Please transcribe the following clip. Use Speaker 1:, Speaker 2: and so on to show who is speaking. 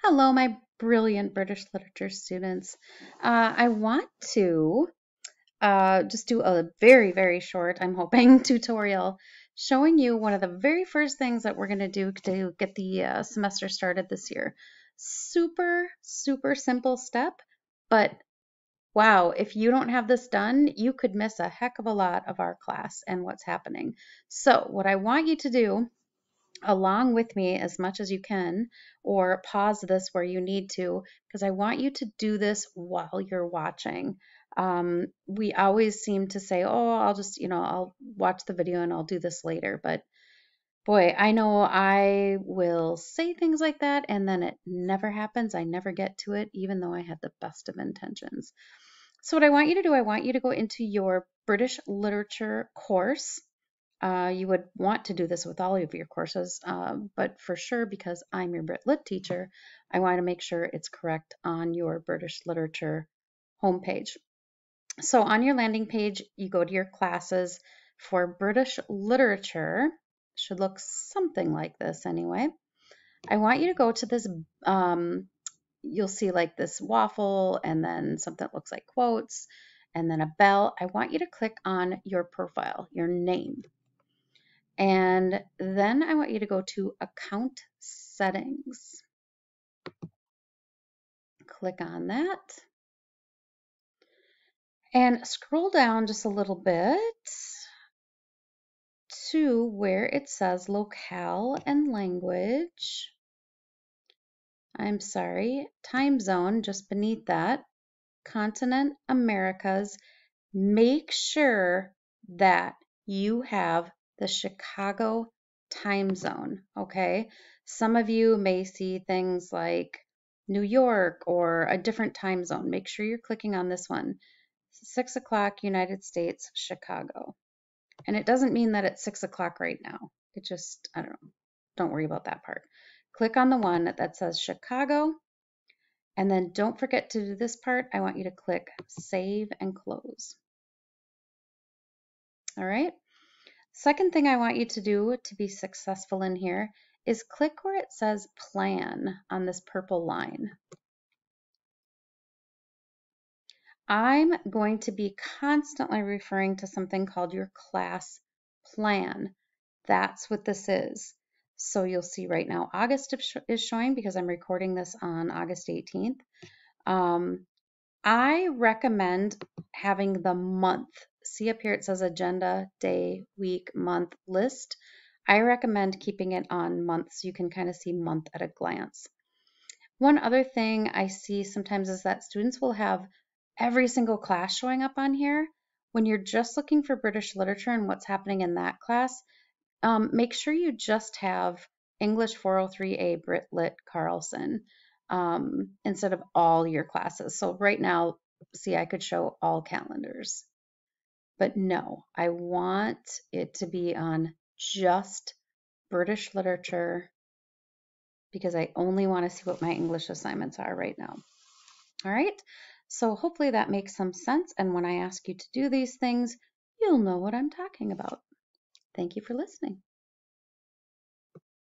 Speaker 1: Hello, my brilliant British literature students. I want to just do a very, very short, I'm hoping, tutorial showing you one of the very first things that we're going to do to get the semester started this year. Super, super simple step, but wow, if you don't have this done, you could miss a heck of a lot of our class and what's happening. So what I want you to do along with me as much as you can, or pause this where you need to, because I want you to do this while you're watching. We always seem to say, oh, I'll just, I'll watch the video and I'll do this later. But boy, I know I will say things like that and then it never happens. I never get to it, even though I had the best of intentions. So, what I want you to do, I want you to go into your British literature course. You would want to do this with all of your courses, but for sure, because I'm your Brit Lit teacher, I want to make sure it's correct on your British literature homepage. So on your landing page, you go to your classes for British literature. Should look something like this anyway. I want you to go to this, you'll see like this waffle and then something that looks like quotes and then a bell. I want you to click on your profile, your name. And then I want you to go to account settings. Click on that and scroll down just a little bit to where it says locale and language. I'm sorry, time zone just beneath that. Continent Americas. Make sure that you have the Chicago time zone, okay? Some of you may see things like New York or a different time zone. Make sure you're clicking on this one. 6 o'clock United States, Chicago. And it doesn't mean that it's 6 o'clock right now. It just, I don't know. Don't worry about that part. Click on the one that says Chicago. And then don't forget to do this part. I want you to click Save and Close. All right. Second thing I want you to do to be successful in here is click where it says plan on this purple line. I'm going to be constantly referring to something called your class plan. That's what this is. So you'll see right now August is showing because I'm recording this on August 18th. I recommend having the month. See up here it says agenda, day, week, month, list. I recommend keeping it on month so you can kind of see month at a glance. One other thing I see sometimes is that students will have every single class showing up on here. When you're just looking for British literature and what's happening in that class, make sure you just have English 403A Brit Lit Carlson instead of all your classes. So right now, see, I could show all calendars. But no, I want it to be on just British literature because I only want to see what my English assignments are right now. All right, so hopefully that makes some sense. And when I ask you to do these things, you'll know what I'm talking about. Thank you for listening.